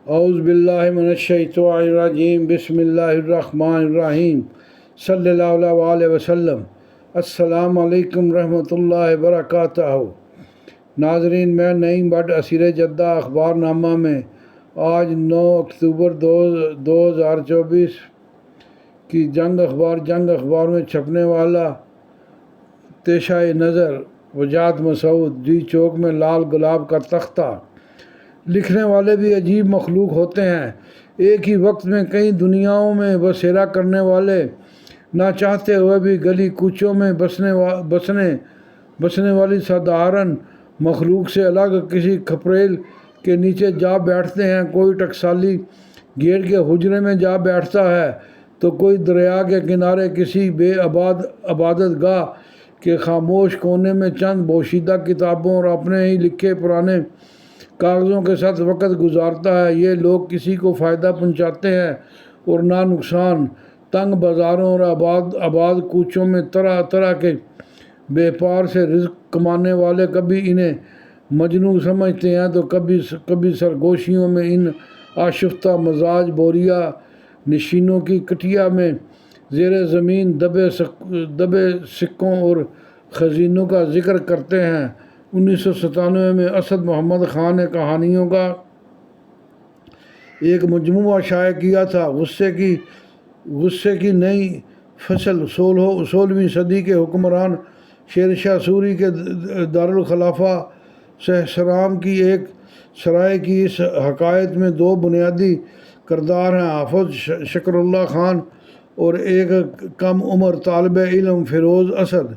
اعوذ باللہ من الشیطان الرجیم بسم اللہ الرحمن الرحیم صلی اللہ علیہ وسلم۔ السلام علیکم رحمۃ اللہ وبرکاتہ۔ ناظرین، میں نعیم بٹ اسیر جدہ اخبار نامہ میں آج 9 اکتوبر 2024 کی جنگ اخبار میں چھپنے والا پیشہ نظر وجاہت مسعود، جی چوک میں لال گلاب کا تختہ۔ لکھنے والے بھی عجیب مخلوق ہوتے ہیں، ایک ہی وقت میں کئی دنیاؤں میں بسیرا کرنے والے، نہ چاہتے ہوئے بھی گلی کوچوں میں بسنے والی سادھارن مخلوق سے الگ کسی کھپریل کے نیچے جا بیٹھتے ہیں۔ کوئی ٹکسالی گیٹ کے حجرے میں جا بیٹھتا ہے تو کوئی دریا کے کنارے کسی بے عبادت گاہ کے خاموش کونے میں چند پوشیدہ کتابوں اور اپنے ہی لکھے پرانے کاغذوں کے ساتھ وقت گزارتا ہے۔ یہ لوگ کسی کو فائدہ پہنچاتے ہیں اور نہ نقصان۔ تنگ بازاروں اور آباد کوچوں میں طرح طرح کے بیپار سے رزق کمانے والے کبھی انہیں مجنوں سمجھتے ہیں تو کبھی سرگوشیوں میں ان آشفتہ مزاج بوریا نشینوں کی کٹیا میں زیر زمین دبے سکوں اور خزینوں کا ذکر کرتے ہیں۔ 1997 میں اسد محمد خان نے کہانیوں کا ایک مجموعہ شائع کیا تھا۔ غصے کی نئی فصل 16ویں صدی کے حکمران شیر شاہ سوری کے دارالخلافہ سہسرام کی ایک سرائے کی اس حکایت میں دو بنیادی کردار ہیں، حافظ شکر اللہ خان اور ایک کم عمر طالب علم فیروز اسد۔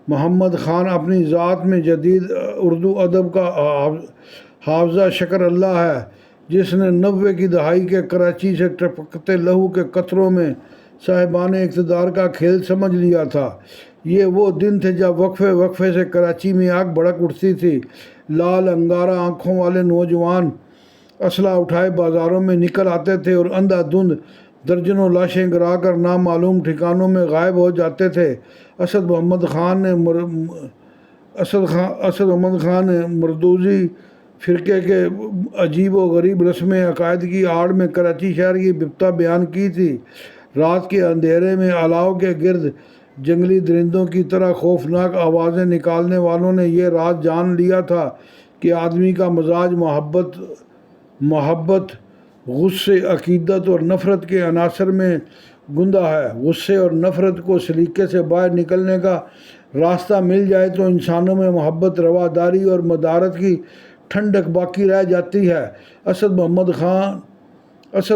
محمد خان اپنی ذات میں جدید اردو ادب کا حافظہ شکر اللہ ہے، جس نے 90 کی دہائی کے کراچی سے ٹپکتے لہو کے قطروں میں صاحبان اقتدار کا کھیل سمجھ لیا تھا۔ یہ وہ دن تھے جب وقفے سے کراچی میں آگ بھڑک اٹھتی تھی۔ لال انگارہ آنکھوں والے نوجوان اسلحہ اٹھائے بازاروں میں نکل آتے تھے اور اندھا دھند درجنوں لاشیں گرا کر نامعلوم ٹھکانوں میں غائب ہو جاتے تھے۔ اسد محمد خان نے مردوزی فرقے کے عجیب و غریب رسم عقائد کی آڑ میں کراچی شہر کی بپتا بیان کی تھی۔ رات کے اندھیرے میں الاؤ کے گرد جنگلی درندوں کی طرح خوفناک آوازیں نکالنے والوں نے یہ راز جان لیا تھا کہ آدمی کا مزاج محبت، غصے، عقیدت اور نفرت کے عناصر میں گندا ہے۔ غصے اور نفرت کو سلیقے سے باہر نکلنے کا راستہ مل جائے تو انسانوں میں محبت، رواداری اور مدارت کی ٹھنڈک باقی رہ جاتی ہے۔ اسد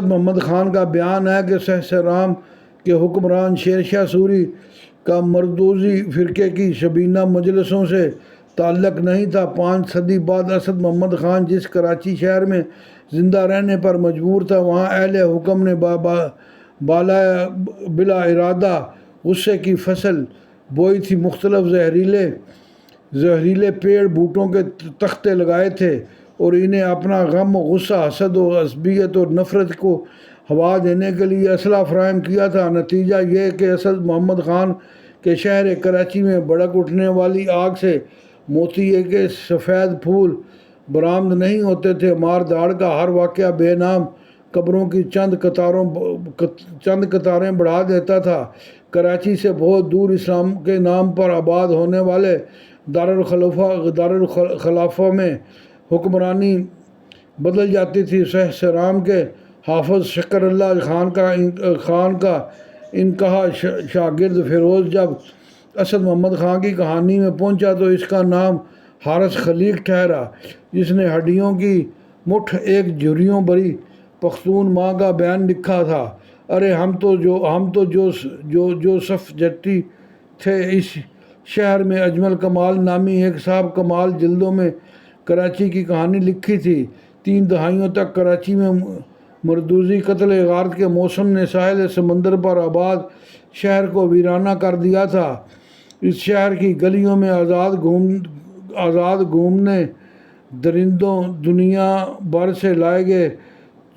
محمد خان کا بیان ہے کہ سہسرام کے حکمران شیر شاہ سوری کا مردوزی فرقے کی شبینہ مجلسوں سے تعلق نہیں تھا۔ 5 صدی بعد اسد محمد خان جس کراچی شہر میں زندہ رہنے پر مجبور تھا، وہاں اہل حکم نے بلا ارادہ غصے کی فصل بوئی تھی۔ مختلف زہریلے پیڑ بوٹوں کے تختے لگائے تھے اور انہیں اپنا غم، غصہ، حسد و عصبیت اور نفرت کو ہوا دینے کے لیے اسلحہ فراہم کیا تھا۔ نتیجہ یہ کہ اسد محمد خان کے شہر کراچی میں بھڑک اٹھنے والی آگ سے موتی کے سفید پھول برآمد نہیں ہوتے تھے۔ مار دھاڑ کا ہر واقعہ بے نام قبروں کی چند قطاریں بڑھا دیتا تھا۔ کراچی سے بہت دور اسلام کے نام پر آباد ہونے والے دارالخلافہ میں حکمرانی بدل جاتی تھی۔ سہسرام کے حافظ شکر اللہ خان کا انکہا شاگرد فیروز جب اسد محمد خان کی کہانی میں پہنچا تو اس کا نام حارث خلیق ٹھہرا، جس نے ہڈیوں کی مٹھ ایک جھریوں بھری پختون ماں کا بیان لکھا تھا۔ ارے ہم تو جو صف جٹی تھے، اس شہر میں اجمل کمال نامی ایک صاحب کمال جلدوں میں کراچی کی کہانی لکھی تھی۔ 3 دہائیوں تک کراچی میں مردوزی قتل غارت کے موسم نے ساحل سمندر پر آباد شہر کو ویرانہ کر دیا تھا۔ اس شہر کی گلیوں میں آزاد گھومنے درندوں، دنیا بھر سے لائے گئے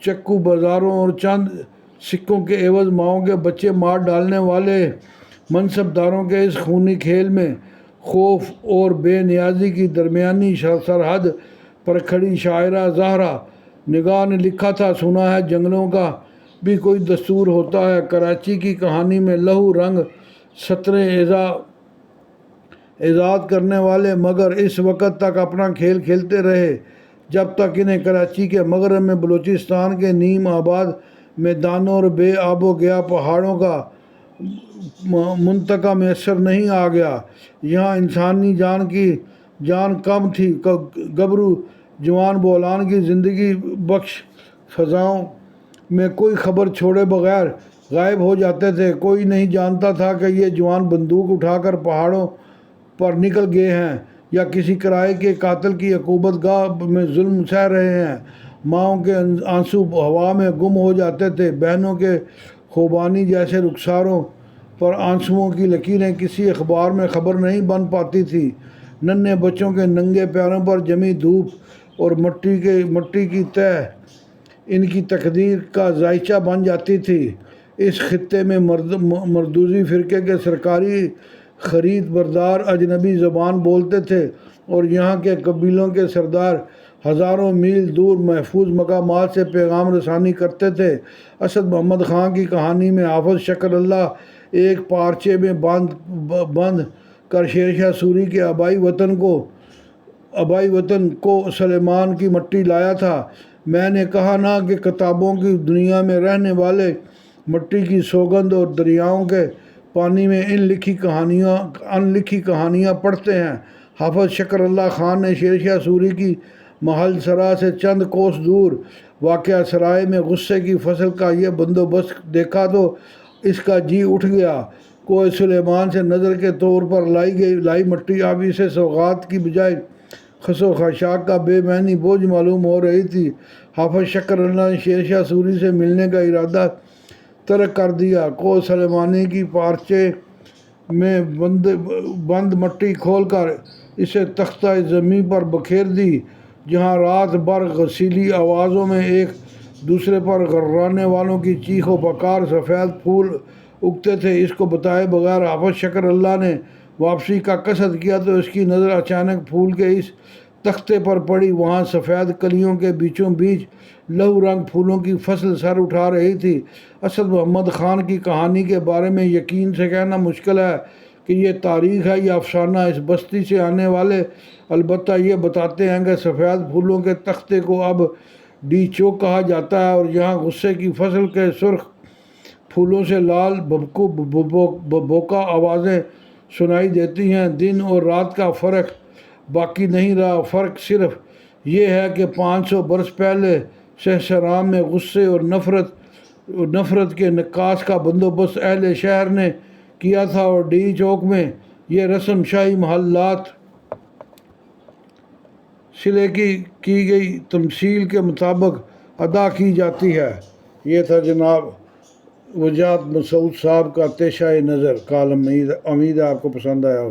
چکو بازاروں اور چند سکوں کے عوض ماؤں کے بچے مار ڈالنے والے منصب داروں کے اس خونی کھیل میں خوف اور بے نیازی کی درمیانی سرحد پر کھڑی شاعرہ زہرا نگاہ نے لکھا تھا، سنا ہے جنگلوں کا بھی کوئی دستور ہوتا ہے۔ کراچی کی کہانی میں لہو رنگ سطریں ایجاد کرنے والے مگر اس وقت تک اپنا کھیل کھیلتے رہے جب تک انہیں کراچی کے مغرب میں بلوچستان کے نیم آباد میدانوں اور بے آب و گیا پہاڑوں کا منطقہ میسر نہیں آ گیا۔ یہاں انسانی جان کم تھی، گبرو جوان بولان کی زندگی بخش فضاؤں میں کوئی خبر چھوڑے بغیر غائب ہو جاتے تھے۔ کوئی نہیں جانتا تھا کہ یہ جوان بندوق اٹھا کر پہاڑوں پر نکل گئے ہیں یا کسی کرائے کے قاتل کی عقوبت گاہ میں ظلم سہ رہے ہیں۔ ماؤں کے آنسو ہوا میں گم ہو جاتے تھے، بہنوں کے خوبانی جیسے رخساروں پر آنسوؤں کی لکیریں کسی اخبار میں خبر نہیں بن پاتی تھی۔ ننھے بچوں کے ننگے پیروں پر جمی دھوپ اور مٹی کی تہ ان کی تقدیر کا ذائچہ بن جاتی تھی۔ اس خطے میں مردوزی فرقے کے سرکاری خرید بردار اجنبی زبان بولتے تھے اور یہاں کے قبیلوں کے سردار ہزاروں میل دور محفوظ مقامات سے پیغام رسانی کرتے تھے۔ اسد محمد خان کی کہانی میں حافظ شکر اللہ ایک پارچے میں بند کر شیر شاہ سوری کے آبائی وطن کو سلیمان کی مٹی لایا تھا۔ میں نے کہا نا کہ کتابوں کی دنیا میں رہنے والے مٹی کی سوگند اور دریاؤں کے پانی میں ان لکھی کہانیاں پڑھتے ہیں۔ حافظ شکر اللہ خان نے شیر شاہ سوری کی محل سرا سے چند کوس دور واقع سرائے میں غصے کی فصل کا یہ بندوبست دیکھا تو اس کا جی اٹھ گیا۔ کوہ سلیمان سے نظر کے طور پر لائی مٹی اب اسے سوغات کی بجائے خس و خاشاک کا بے معنی بوجھ معلوم ہو رہی تھی۔ حافظ شکر اللہ نے شیر شاہ سوری سے ملنے کا ارادہ ترک کر دیا۔ کوہ سلیمانی کی پارچے میں بند مٹی کھول کر اسے تختہ زمیں پر بکھیر دی، جہاں رات بھر غسیلی آوازوں میں ایک دوسرے پر غرانے والوں کی چیخ و پکار سفید پھول اگتے تھے۔ اس کو بتائے بغیر حافظ شکر اللہ نے واپسی کا قصد کیا تو اس کی نظر اچانک پھول کے اس تختے پر پڑی۔ وہاں سفید کلیوں کے بیچوں بیچ لہو رنگ پھولوں کی فصل سر اٹھا رہی تھی۔ اسد محمد خان کی کہانی کے بارے میں یقین سے کہنا مشکل ہے کہ یہ تاریخ ہے یا افسانہ۔ اس بستی سے آنے والے البتہ یہ بتاتے ہیں کہ سفید پھولوں کے تختے کو اب ڈی چوک کہا جاتا ہے اور یہاں غصے کی فصل کے سرخ پھولوں سے لال بھبوکا آوازیں سنائی دیتی ہیں۔ دن اور رات کا فرق باقی نہیں رہا، فرق صرف یہ ہے کہ 500 برس پہلے سہسرام میں غصے اور نفرت کے نکاس کا بندوبست اہل شہر نے کیا تھا اور ڈی چوک میں یہ رسم شاہی محلات سلے کی گئی تمثیل کے مطابق ادا کی جاتی ہے۔ یہ تھا جناب وجاہت مسعود صاحب کا تیشہ نظر کالم۔ امید ہے آپ کو پسند آیا ہو۔